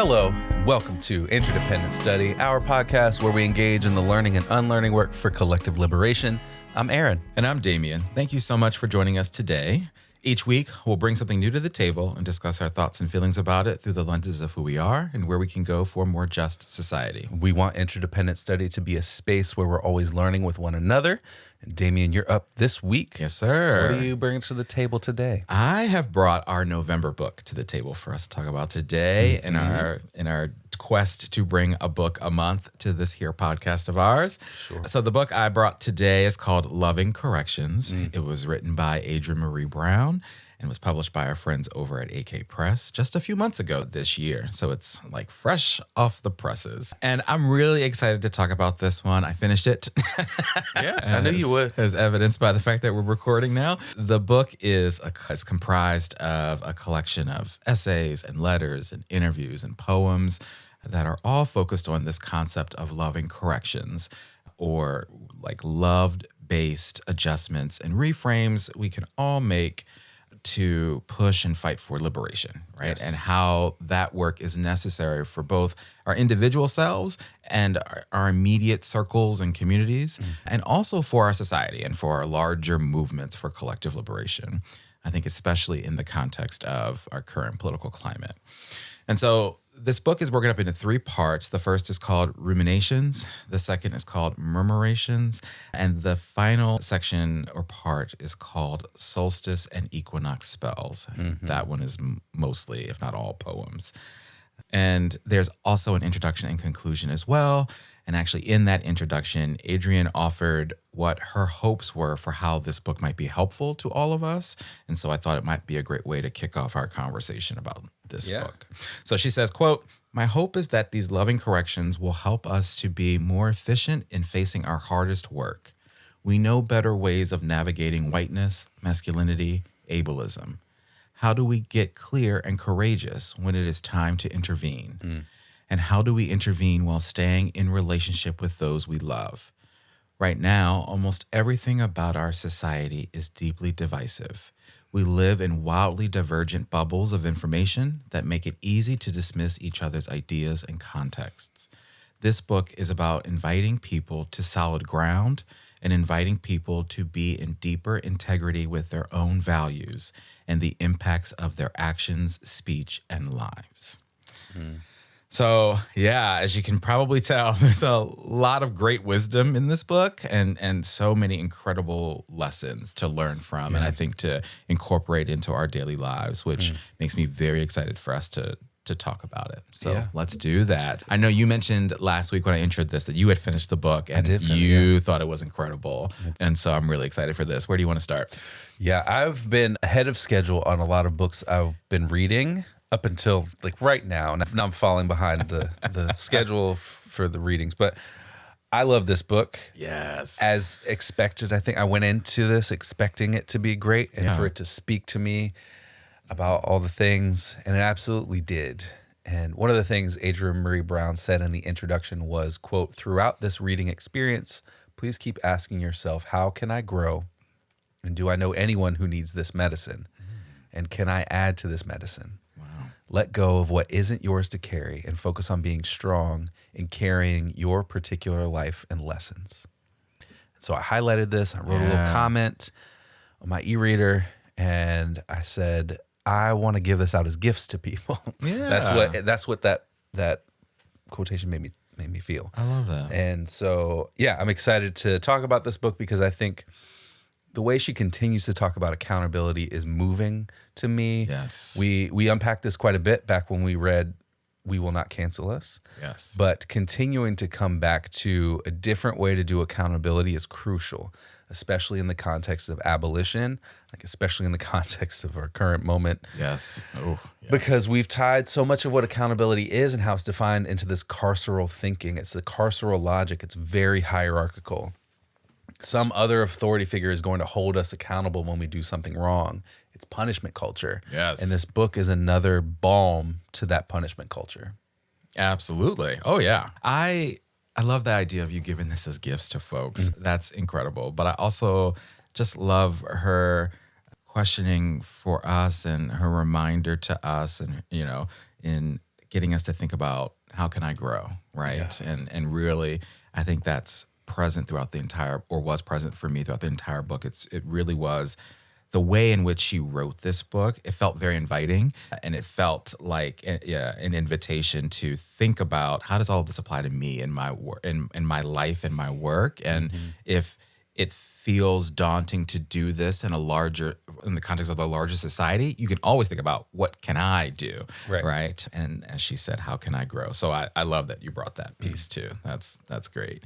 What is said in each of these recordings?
Hello, welcome to Interdependent Study, our podcast where we engage in the learning and unlearning work for collective liberation. I'm Aaron. And I'm Damien. Thank you so much for joining us today. Each week, we'll bring something new to the table and discuss our thoughts and feelings about it through the lenses of who we are and where we can go for a more just society. We want Interdependent Study to be a space where we're always learning with one another. And Damien, you're up this week. Yes, sir. What are you bringing to the table today? I have brought our November book to the table for us to talk about today in our quest to bring a book a month to this here podcast of ours. Sure. So the book I brought today is called Loving Corrections. It was written by Adrienne Maree Brown and was published by our friends over at AK Press just a few months ago this year. So it's like fresh off the presses. And I'm really excited to talk about this one. I finished it. Yeah, I knew you would. As evidenced by the fact that we're recording now. The book is comprised of a collection of essays and letters and interviews and poems that are all focused on this concept of loving corrections, or like love-based adjustments and reframes we can all make to push and fight for liberation, right? Yes. And how that work is necessary for both our individual selves and our immediate circles and communities, and also for our society and for our larger movements for collective liberation. I think especially in the context of our current political climate. And so this book is broken up into three parts. The first is called Ruminations. The second is called Murmurations. And the final section or part is called Solstice and Equinox Spells. That one is mostly, if not all, poems. And there's also an introduction and conclusion as well. And actually in that introduction, Adrienne offered what her hopes were for how this book might be helpful to all of us. And so I thought it might be a great way to kick off our conversation about this book. So she says, quote, "My hope is that these loving corrections will help us to be more efficient in facing our hardest work. We know better ways of navigating whiteness, masculinity, ableism. How do we get clear and courageous when it is time to intervene? And how do we intervene while staying in relationship with those we love? Right now, almost everything about our society is deeply divisive. We live in wildly divergent bubbles of information that make it easy to dismiss each other's ideas and contexts. This book is about inviting people to solid ground and inviting people to be in deeper integrity with their own values and the impacts of their actions, speech, and lives." So, yeah, as you can probably tell, there's a lot of great wisdom in this book and so many incredible lessons to learn from and I think to incorporate into our daily lives, which makes me very excited for us to talk about it. So let's do that. I know you mentioned last week when I introed this that you had finished the book and you thought it was incredible. And so I'm really excited for this. Where do you want to start? Yeah, I've been ahead of schedule on a lot of books I've been reading up until like right now. And now I'm falling behind the schedule for the readings. But I love this book. Yes. As expected. I think I went into this expecting it to be great and for it to speak to me about all the things, and it absolutely did. And one of the things Adrienne Maree Brown said in the introduction was, quote, "Throughout this reading experience, please keep asking yourself, how can I grow? And do I know anyone who needs this medicine? And can I add to this medicine? Let go of what isn't yours to carry and focus on being strong in carrying your particular life and lessons." So I highlighted this. I wrote a little comment on my e-reader, and I said, I want to give this out as gifts to people. Yeah. That's what that quotation made me feel. I love that. And so, yeah, I'm excited to talk about this book because I think the way she continues to talk about accountability is moving to me. Yes. We unpacked this quite a bit back when we read We Will Not Cancel Us. Yes. But continuing to come back to a different way to do accountability is crucial, especially in the context of abolition, like especially in the context of our current moment. Yes. Oh, yes. Because we've tied so much of what accountability is and how it's defined into this carceral thinking. It's the carceral logic. It's very hierarchical. Some other authority figure is going to hold us accountable when we do something wrong. It's punishment culture. Yes. And this book is another balm to that punishment culture. Absolutely. Oh, yeah. I love the idea of you giving this as gifts to folks. That's incredible. But I also just love her questioning for us and her reminder to us and, you know, in getting us to think about how can I grow, right? Yeah. And really, I think that's present throughout the entire, or was present for me throughout the entire book. It really was the way in which she wrote this book. It felt very inviting, and it felt like an invitation to think about how does all of this apply to me in my work, in my life and my work, and if it feels daunting to do this in the context of a larger society, you can always think about what can I do, right? And as she said, how can I grow? So I love that you brought that piece too. That's great.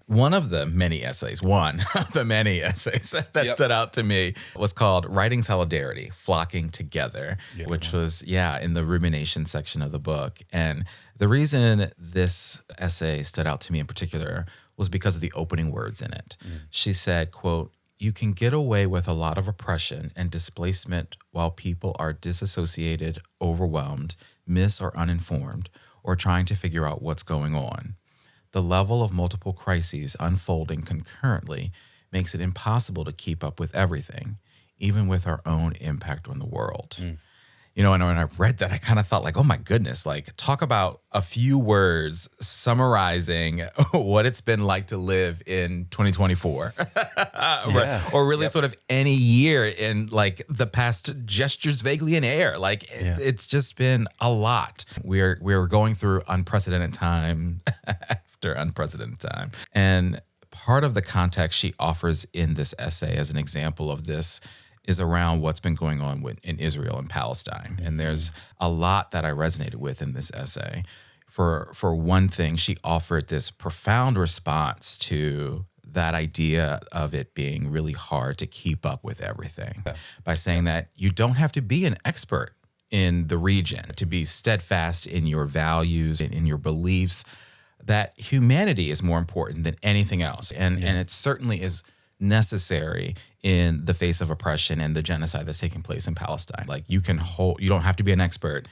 One of the many essays that stood out to me was called Writing Solidarity, Flocking Together, which was, in the rumination section of the book. And the reason this essay stood out to me in particular was because of the opening words in it. She said, quote, "You can get away with a lot of oppression and displacement while people are disassociated, overwhelmed, or uninformed, or trying to figure out what's going on. The level of multiple crises unfolding concurrently makes it impossible to keep up with everything, even with our own impact on the world." And when I read that, I kind of thought like, oh my goodness, like talk about a few words summarizing what it's been like to live in 2024 or really sort of any year in like the past gestures vaguely in air. Like it's just been a lot. We're going through unprecedented time after unprecedented time. And part of the context she offers in this essay as an example of this is around what's been going on in Israel and Palestine. And there's a lot that I resonated with in this essay. For one thing, she offered this profound response to that idea of it being really hard to keep up with everything by saying that you don't have to be an expert in the region to be steadfast in your values and in your beliefs, that humanity is more important than anything else. And it certainly is necessary in the face of oppression and the genocide that's taking place in Palestine. Like you don't have to be an expert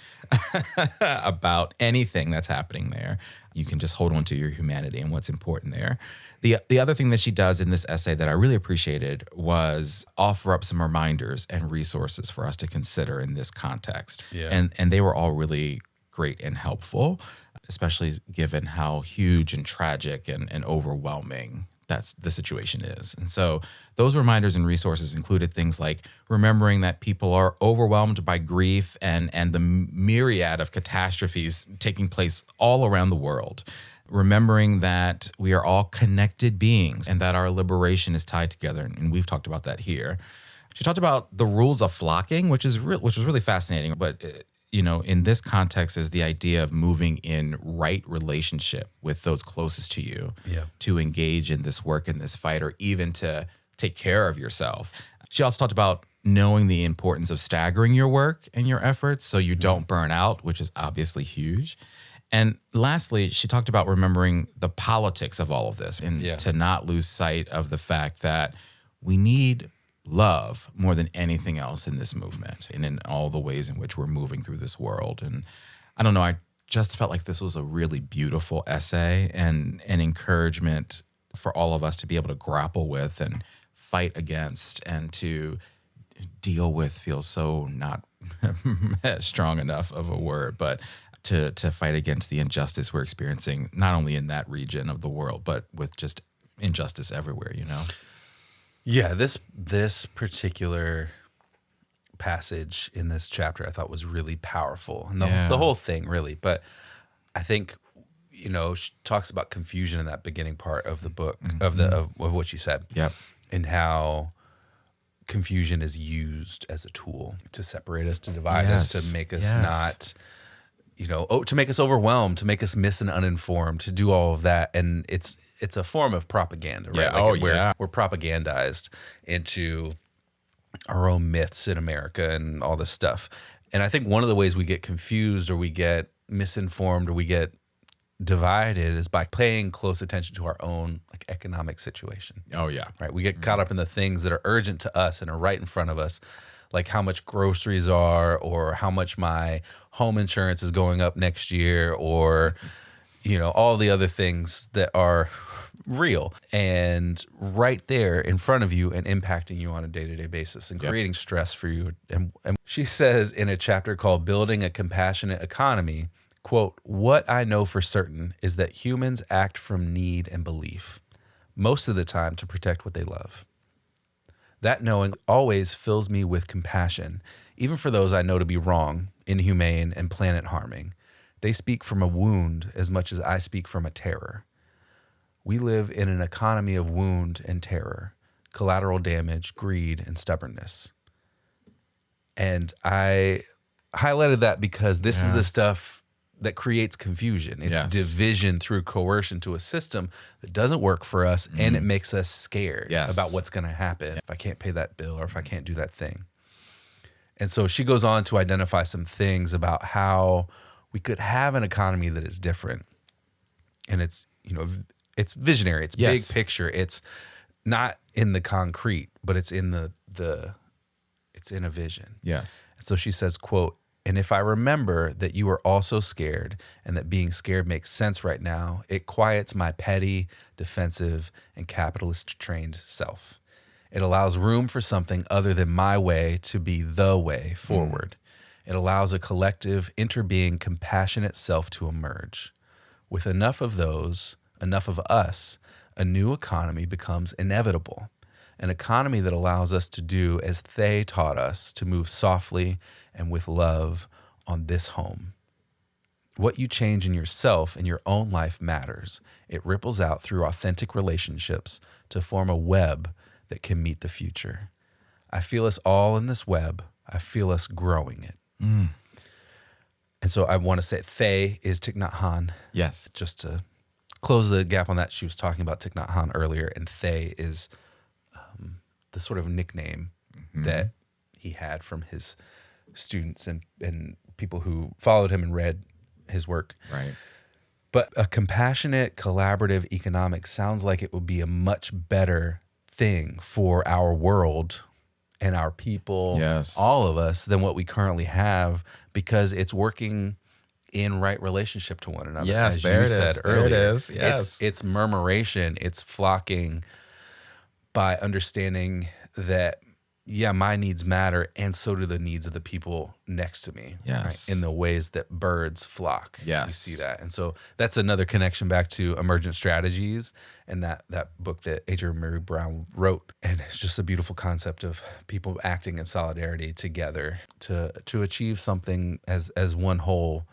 about anything that's happening there. You can just hold on to your humanity and what's important there. The other thing that she does in this essay that I really appreciated was offer up some reminders and resources for us to consider in this context. And they were all really great and helpful, especially given how huge and tragic and overwhelming that's the situation is. And so those reminders and resources included things like remembering that people are overwhelmed by grief and the myriad of catastrophes taking place all around the world. Remembering that we are all connected beings and that our liberation is tied together. And we've talked about that here. She talked about the rules of flocking, which was really fascinating. But in this context is the idea of moving in right relationship with those closest to you to engage in this work, in this fight, or even to take care of yourself. She also talked about knowing the importance of staggering your work and your efforts so you don't burn out, which is obviously huge. And lastly, she talked about remembering the politics of all of this and to not lose sight of the fact that we need love more than anything else in this movement and in all the ways in which we're moving through this world. And I don't know, I just felt like this was a really beautiful essay and an encouragement for all of us to be able to grapple with and fight against and to deal with feels so not strong enough of a word, but to fight against the injustice we're experiencing, not only in that region of the world, but with just injustice everywhere, Yeah, this particular passage in this chapter I thought was really powerful. And the whole thing, really. But I think, she talks about confusion in that beginning part of the book, of what she said. Yep. And how confusion is used as a tool to separate us, to divide us, to make us not, to make us overwhelmed, to make us miss and uninformed, to do all of that. And it's a form of propaganda, right? We're propagandized into our own myths in America and all this stuff. And I think one of the ways we get confused or we get misinformed or we get divided is by paying close attention to our own economic situation. Oh, yeah. Right? We get caught up in the things that are urgent to us and are right in front of us, like how much groceries are or how much my home insurance is going up next year or, all the other things that are real and right there in front of you and impacting you on a day-to-day basis and creating stress for you. And she says in a chapter called Building a Compassionate Economy, quote, "What I know for certain is that humans act from need and belief, most of the time to protect what they love. That knowing always fills me with compassion, even for those I know to be wrong, inhumane, and planet harming. They speak from a wound as much as I speak from a terror. We live in an economy of wound and terror, collateral damage, greed, and stubbornness." And I highlighted that because this is the stuff that creates confusion. It's division through coercion to a system that doesn't work for us, and it makes us scared about what's going to happen if I can't pay that bill or if I can't do that thing. And so she goes on to identify some things about how we could have an economy that is different. And it's, it's visionary. It's big picture. It's not in the concrete, but it's in it's in a vision. Yes. So she says, quote, "And if I remember that you are also scared and that being scared makes sense right now, it quiets my petty, defensive, and capitalist-trained self. It allows room for something other than my way to be the way forward. It allows a collective, interbeing, compassionate self to emerge. With enough of those, enough of us, a new economy becomes inevitable. An economy that allows us to do as they taught us, to move softly and with love on this home. What you change in yourself and your own life matters. It ripples out through authentic relationships to form a web that can meet the future. I feel us all in this web. I feel us growing it." And so I want to say Thay is Thich Nhat Hanh. Yes. Just to close the gap on that, she was talking about Thich Nhat Hanh earlier, and Thay is the sort of nickname that he had from his students and people who followed him and read his work. Right. But a compassionate, collaborative economic sounds like it would be a much better thing for our world and our people, all of us, than what we currently have, because it's working in right relationship to one another. Yes, as there you it said is. earlier. There it is. Yes. It's murmuration. It's flocking by understanding that, my needs matter, and so do the needs of the people next to me. Yes. Right? In the ways that birds flock. Yes. You see that. And so that's another connection back to emergent strategies and that book that Adrienne Maree Brown wrote. And it's just a beautiful concept of people acting in solidarity together to achieve something as one whole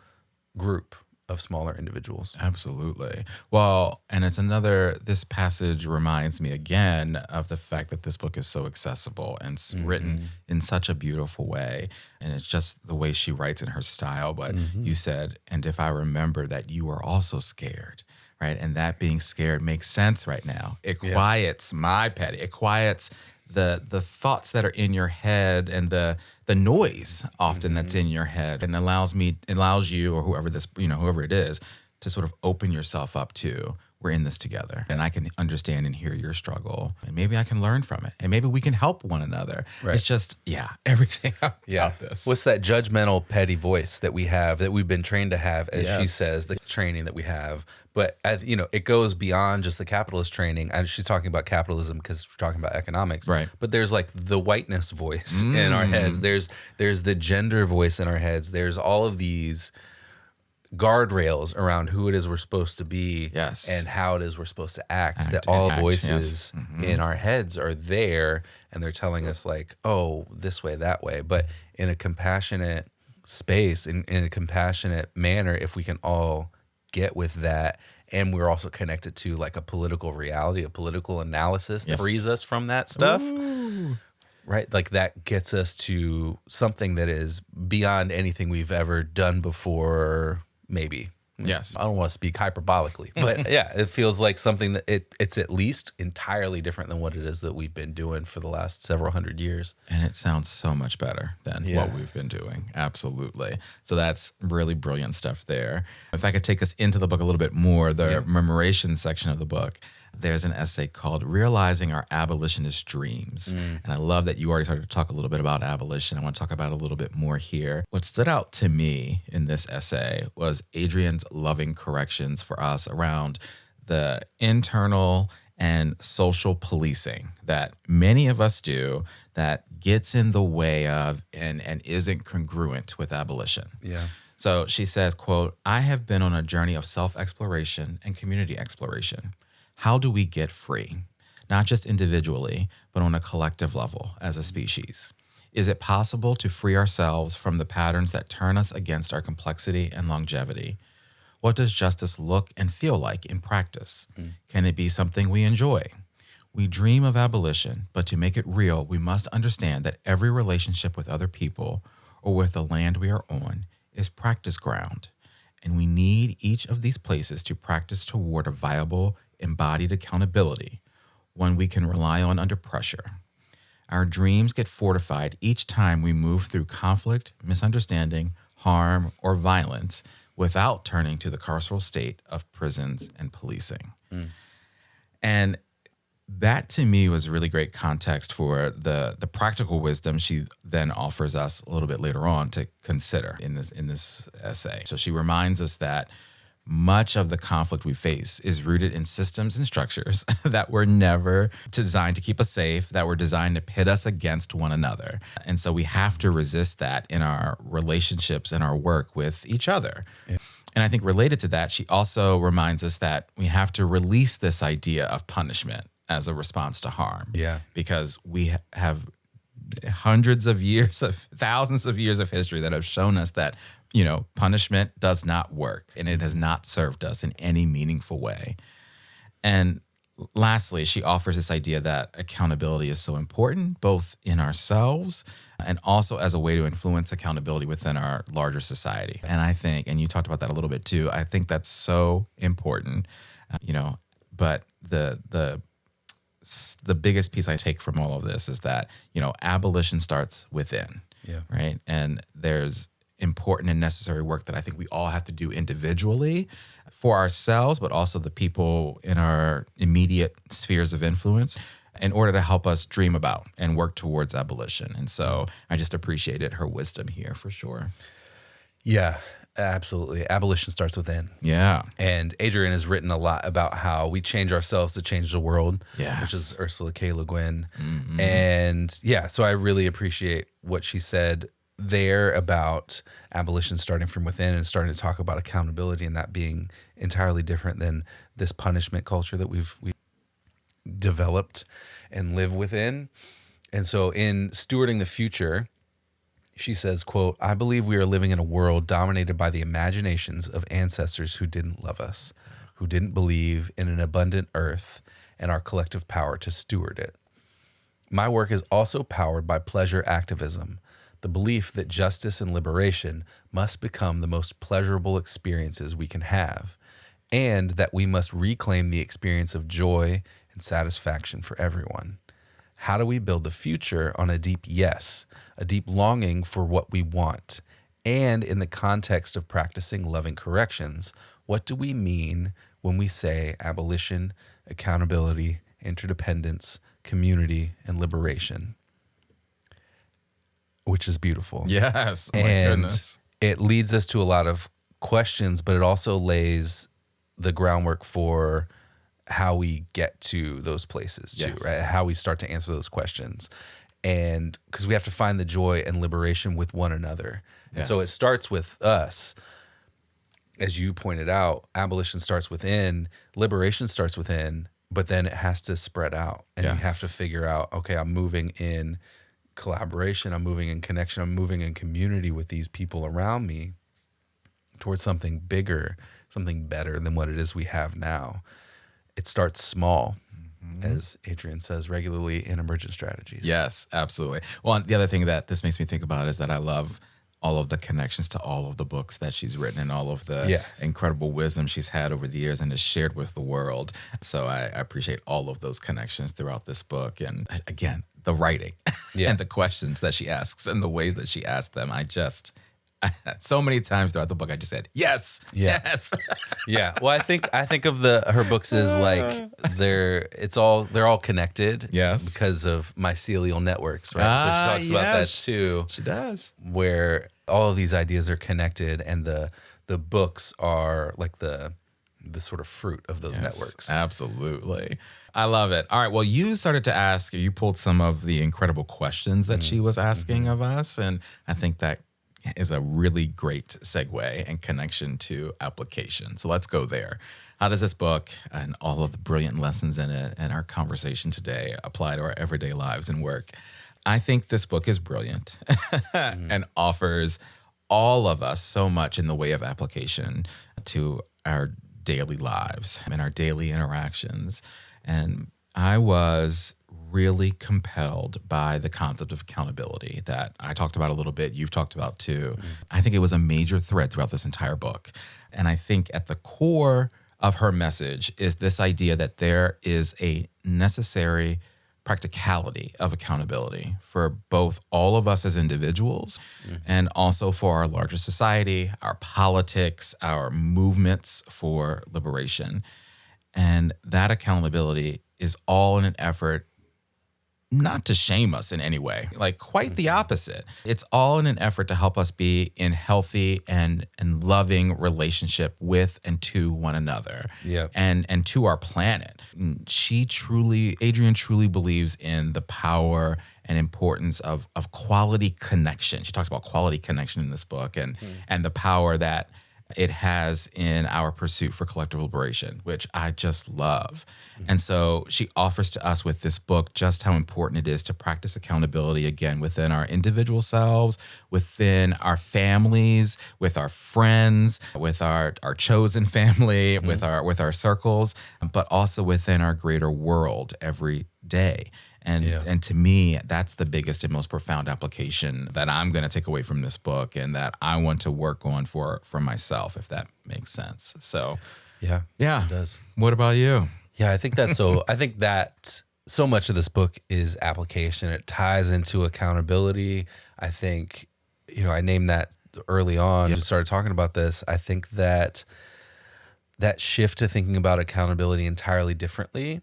group of smaller individuals. Absolutely. Well, and this passage reminds me again of the fact that this book is so accessible and it's written in such a beautiful way. And it's just the way she writes in her style. But you said, "And if I remember that you are also scared," right? And that being scared makes sense right now. It quiets my petty. It quiets the thoughts that are in your head and the noise often that's in your head, and allows you, or whoever it is, to sort of open yourself up to, we're in this together, and I can understand and hear your struggle, and maybe I can learn from it, and maybe we can help one another. Right. It's just, everything about this. What's that judgmental, petty voice that we have, that we've been trained to have, as she says, the training that we have. But it goes beyond just the capitalist training. And she's talking about capitalism because we're talking about economics. Right. But there's like the whiteness voice in our heads. There's the gender voice in our heads. There's all of these guardrails around who it is we're supposed to be and how it is we're supposed to act that all voices in our heads are there, and they're telling us like, oh, this way, that way. But in a compassionate space, in a compassionate manner, if we can all get with that, and we're also connected to like a political reality, a political analysis that frees us from that stuff. Right? Like that gets us to something that is beyond anything we've ever done before, maybe. Yes. I don't want to speak hyperbolically, but it feels like something that it's at least entirely different than what it is that we've been doing for the last several hundred years. And it sounds so much better than what we've been doing. Absolutely. So that's really brilliant stuff there. If I could take us into the book a little bit more, the memoration section of the book, there's an essay called Realizing Our Abolitionist Dreams. And I love that you already started to talk a little bit about abolition. I want to talk about it a little bit more here. What stood out to me in this essay was Adrienne's loving corrections for us around the internal and social policing that many of us do that gets in the way of and isn't congruent with abolition. Yeah. So she says, quote, I have been on a journey of self-exploration and community exploration. How do we get free? Not just individually, but on a collective level as a species. Is it possible to free ourselves from the patterns that turn us against our complexity and longevity? What does justice look and feel like in practice? Can it be something we enjoy? We dream of abolition, but to make it real, we must understand that every relationship with other people or with the land we are on is practice ground, and we need each of these places to practice toward a viable, embodied accountability, one we can rely on under pressure. Our dreams get fortified each time we move through conflict, misunderstanding, harm, or violence without turning to the carceral state of prisons and policing. And that to me was really great context for the practical wisdom she then offers us a little bit later on to consider in this essay. So she reminds us that much of the conflict we face is rooted in systems and structures that were never designed to keep us safe, that were designed to pit us against one another. And so we have to resist that in our relationships and our work with each other. Yeah. And I think related to that, she also reminds us that we have to release this idea of punishment as a response to harm. Yeah. Because we have hundreds of years thousands of years of history that have shown us that, punishment does not work and it has not served us in any meaningful way. And lastly, she offers this idea that accountability is so important, both in ourselves and also as a way to influence accountability within our larger society. And I think, and you talked about that a little bit too, I think that's so important, but the biggest piece I take from all of this is that, abolition starts within, right? And there's important and necessary work that I think we all have to do individually for ourselves, but also the people in our immediate spheres of influence in order to help us dream about and work towards abolition. And so I just appreciated her wisdom here for sure. Yeah, absolutely. Abolition starts within. Yeah. And Adrienne has written a lot about how we change ourselves to change the world, which is Ursula K. Le Guin. Mm-hmm. And so I really appreciate what she said there about abolition starting from within and starting to talk about accountability and that being entirely different than this punishment culture that we've developed and live within. And so in Stewarding the Future, she says, quote, I believe we are living in a world dominated by the imaginations of ancestors who didn't love us, who didn't believe in an abundant earth and our collective power to steward it. My work is also powered by pleasure activism, the belief that justice and liberation must become the most pleasurable experiences we can have, and that we must reclaim the experience of joy and satisfaction for everyone. How do we build the future on a deep yes, a deep longing for what we want? And in the context of practicing loving corrections, what do we mean when we say abolition, accountability, interdependence, community, and liberation? Which is beautiful. Yes. Oh, my goodness. It leads us to a lot of questions, but it also lays the groundwork for how we get to those places too, right? How we start to answer those questions. And because we have to find the joy and liberation with one another. And so it starts with us. As you pointed out, abolition starts within, liberation starts within, but then it has to spread out. And you have to figure out, okay, I'm moving in collaboration, I'm moving in connection, I'm moving in community with these people around me towards something bigger, something better than what it is we have now. It starts small, as Adrienne says regularly in Emergent Strategies. Yes, absolutely. Well, the other thing that this makes me think about is that I love all of the connections to all of the books that she's written and all of the incredible wisdom she's had over the years and has shared with the world. So I appreciate all of those connections throughout this book. And again, the writing and the questions that she asks and the ways that she asks them. So many times throughout the book, I just said, yes. Yeah. Well, I think of her books as like they're all connected. Yes. Because of mycelial networks, right? So she talks about that too. She does. Where all of these ideas are connected and the books are like the sort of fruit of those networks. Absolutely. I love it. All right. Well, you started to ask, you pulled some of the incredible questions that she was asking of us. And I think that is a really great segue and connection to application. So let's go there. How does this book and all of the brilliant lessons in it and our conversation today apply to our everyday lives and work? I think this book is brilliant and offers all of us so much in the way of application to our daily lives and our daily interactions. And I was really compelled by the concept of accountability that I talked about a little bit, you've talked about too. I think it was a major thread throughout this entire book. And I think at the core of her message is this idea that there is a necessary practicality of accountability for both all of us as individuals and also for our larger society, our politics, our movements for liberation. And that accountability is all in an effort not to shame us in any way, like quite the opposite. It's all in an effort to help us be in healthy and loving relationship with and to one another and to our planet. Adrienne truly believes in the power and importance of quality connection. She talks about quality connection in this book and the power that it has in our pursuit for collective liberation, which I just love. And so she offers to us with this book just how important it is to practice accountability again within our individual selves, within our families, with our friends, with our chosen family, with our circles, but also within our greater world every day. And to me, that's the biggest and most profound application that I'm going to take away from this book and that I want to work on for myself, if that makes sense. So, yeah, it does. What about you? Yeah, I think that's so. I think that so much of this book is application. It ties into accountability. I think, I named that early on. Just started talking about this. I think that shift to thinking about accountability entirely differently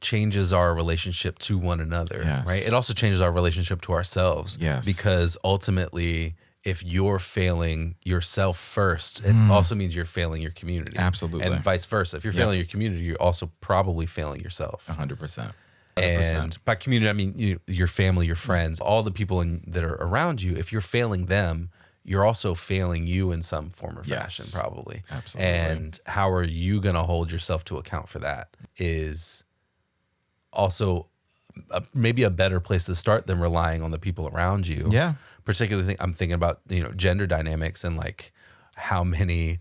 changes our relationship to one another, right? It also changes our relationship to ourselves, because ultimately, if you're failing yourself first, it also means you're failing your community. Absolutely. And vice versa. If you're failing your community, you're also probably failing yourself. 100%. And by community, I mean your family, your friends, all the people that are around you. If you're failing them, you're also failing you in some form or fashion, probably. Absolutely. And how are you going to hold yourself to account for that is also maybe a better place to start than relying on the people around you. Yeah. Particularly, I'm thinking about, gender dynamics and like how many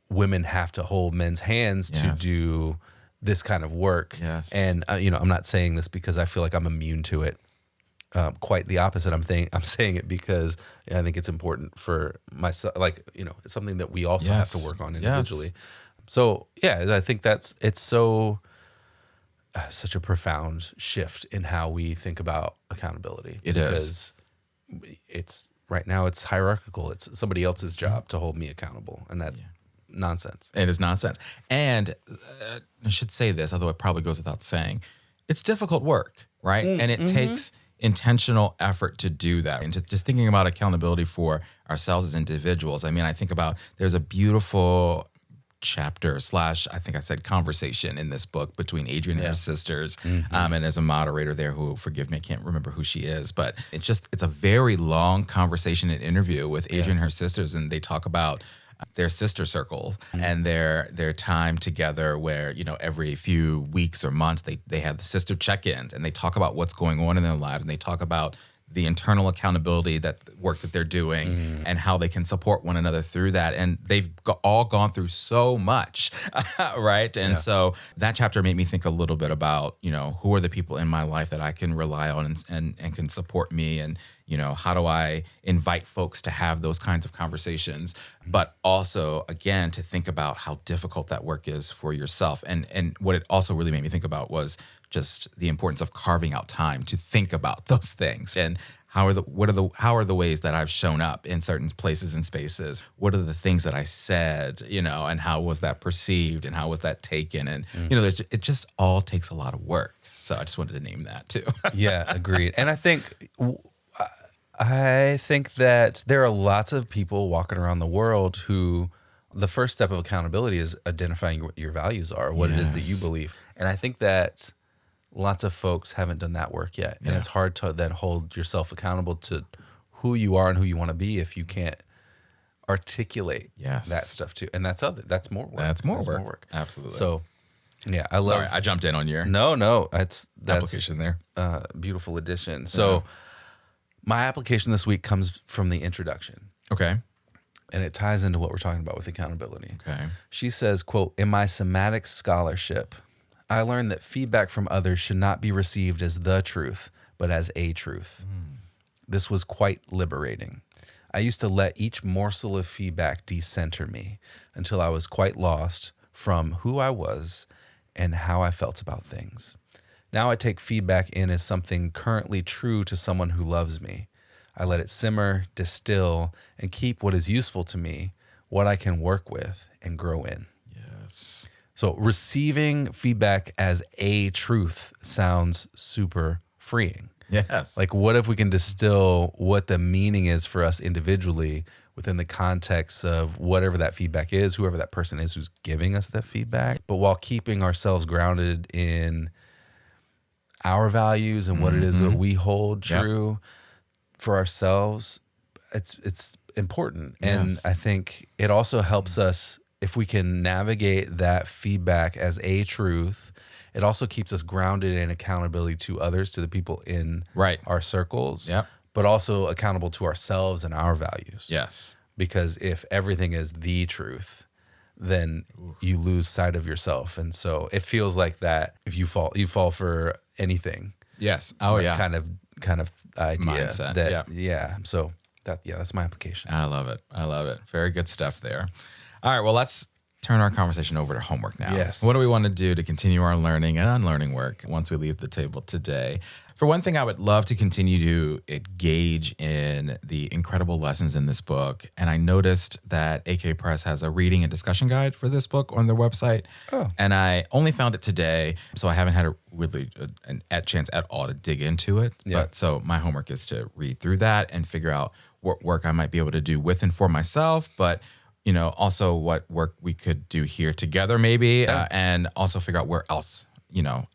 women have to hold men's hands to do this kind of work. Yes. And, I'm not saying this because I feel like I'm immune to it. Quite the opposite. I'm saying it because I think it's important for myself. Like, it's something that we also have to work on individually. So I think it's such a profound shift in how we think about accountability. Because it's right now it's hierarchical. It's somebody else's job to hold me accountable, and that's nonsense. It is nonsense. And I should say this, although it probably goes without saying, it's difficult work, right? And it takes intentional effort to do that. And just thinking about accountability for ourselves as individuals. I mean, I think about there's a beautiful chapter / I think I said conversation in this book between Adrienne and her sisters. And as a moderator there who, forgive me, I can't remember who she is, but it's a very long conversation and interview with Adrienne and her sisters. And they talk about their sister circles and their time together where, every few weeks or months, they have the sister check-ins and they talk about what's going on in their lives. And they talk about the internal accountability, that work that they're doing and how they can support one another through that. And they've all gone through so much, right? And so that chapter made me think a little bit about, who are the people in my life that I can rely on and can support me, and, how do I invite folks to have those kinds of conversations, but also, again, to think about how difficult that work is for yourself. And what it also really made me think about was just the importance of carving out time to think about those things, and how are the ways that I've shown up in certain places and spaces? What are the things that I said, and how was that perceived, and how was that taken? And it just all takes a lot of work. So I just wanted to name that too. Yeah, agreed. And I think that there are lots of people walking around the world who the first step of accountability is identifying what your values are, what it is that you believe. And I think that lots of folks haven't done that work yet. And it's hard to then hold yourself accountable to who you are and who you want to be if you can't articulate Yes. that stuff too. And that's more work. That's more work. Absolutely. So yeah, I love. Sorry, I jumped in on your No, that's application there. Beautiful addition. So my application this week comes from the introduction. Okay. And it ties into what we're talking about with accountability. Okay. She says, quote, "In my somatic scholarship, I learned that feedback from others should not be received as the truth, but as a truth. This was quite liberating. I used to let each morsel of feedback decenter me until I was quite lost from who I was and how I felt about things. Now I take feedback in as something currently true to someone who loves me. I let it simmer, distill, and keep what is useful to me, what I can work with and grow in." Yes. So receiving feedback as a truth sounds super freeing. Yes. Like, what if we can distill what the meaning is for us individually within the context of whatever that feedback is, whoever that person is who's giving us that feedback, but while keeping ourselves grounded in our values and what it is that we hold true for ourselves. It's important. And Yes. I think it also helps us if we can navigate that feedback as a truth. It also keeps us grounded in accountability to others, to the people in our circles, but also accountable to ourselves and our values. Yes. Because if everything is the truth, then you lose sight of yourself. And so it feels like that if you fall for anything. Yes. Oh, yeah. Kind of idea. Mindset. So that's my application. I love it. Very good stuff there. All right. Well, let's turn our conversation over to homework now. Yes. What do we want to do to continue our learning and unlearning work once we leave the table today? For one thing, I would love to continue to engage in the incredible lessons in this book. And I noticed that AK Press has a reading and discussion guide for this book on their website. Oh. And I only found it today, so I haven't had a chance at all to dig into it. Yeah. But so my homework is to read through that and figure out what work I might be able to do with and for myself, but also what work we could do here together maybe, and also figure out where else,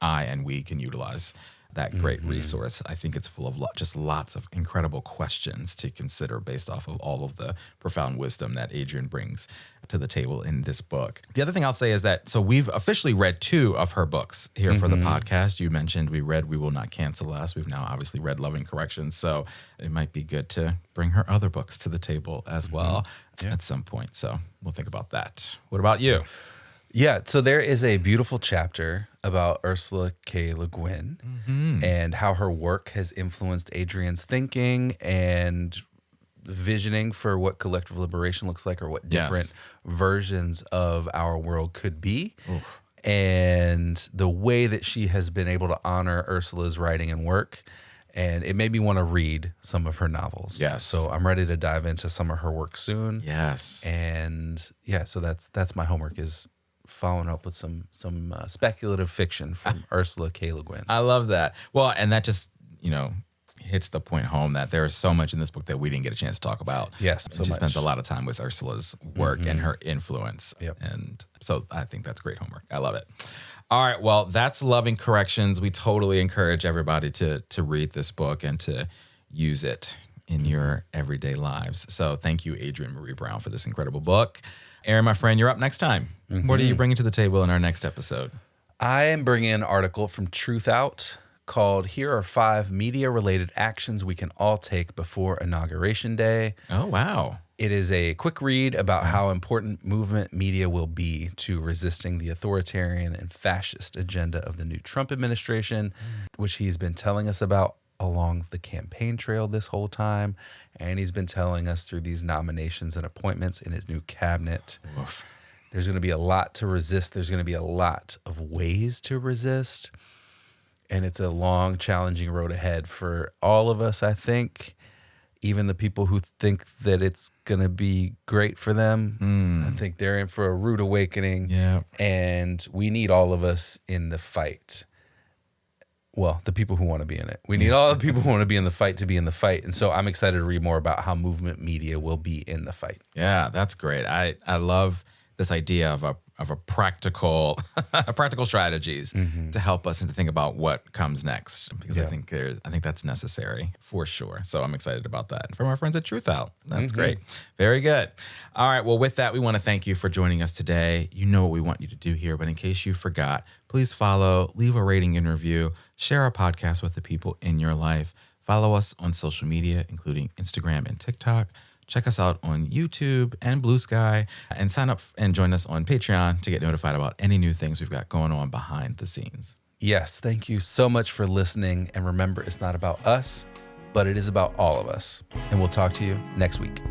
I and we can utilize that great resource. I think it's full of just lots of incredible questions to consider based off of all of the profound wisdom that Adrienne brings to the table in this book. The other thing I'll say is that, so we've officially read 2 of her books here for the podcast. You mentioned we read We Will Not Cancel Us. We've now obviously read Loving Corrections. So it might be good to bring her other books to the table as well at some point. So we'll think about that. What about you? Yeah, so there is a beautiful chapter about Ursula K. Le Guin and how her work has influenced Adrienne's thinking and visioning for what collective liberation looks like, or what different versions of our world could be. Oof. And the way that she has been able to honor Ursula's writing and work. And it made me want to read some of her novels. Yes. So I'm ready to dive into some of her work soon. Yes. And so that's my homework, is following up with some speculative fiction from Ursula K. Le Guin. I love that. Well, and that just, hits the point home that there is so much in this book that we didn't get a chance to talk about. Yes, so she spends a lot of time with Ursula's work and her influence. Yep. And so I think that's great homework. I love it. All right. Well, that's Loving Corrections. We totally encourage everybody to read this book and to use it in your everyday lives. So thank you, Adrienne Maree Brown, for this incredible book. Aaron, my friend, you're up next time. What are you bringing to the table in our next episode? I am bringing an article from Truth Out called "Here Are 5 Media-Related Actions We Can All Take Before Inauguration Day." Oh, wow. It is a quick read about how important movement media will be to resisting the authoritarian and fascist agenda of the new Trump administration, which he's been telling us about along the campaign trail this whole time. And he's been telling us through these nominations and appointments in his new cabinet. Oof. There's going to be a lot to resist. There's going to be a lot of ways to resist. And it's a long, challenging road ahead for all of us, I think. Even the people who think that it's going to be great for them, I think they're in for a rude awakening. Yeah. And we need all of us in the fight. Well, the people who want to be in it. We need all the people who want to be in the fight to be in the fight. And so I'm excited to read more about how movement media will be in the fight. Yeah, that's great. I love this idea of a practical practical strategies to help us and to think about what comes next, because I think that's necessary for sure. So I'm excited about that. And from our friends at Truth Out, that's great. Very good. All right. Well, with that, we want to thank you for joining us today. You know what we want you to do here, but in case you forgot, please follow, leave a rating and review, share our podcast with the people in your life. Follow us on social media, including Instagram and TikTok. Check us out on YouTube and Blue Sky, and sign up and join us on Patreon to get notified about any new things we've got going on behind the scenes. Yes, thank you so much for listening. And remember, it's not about us, but it is about all of us. And we'll talk to you next week.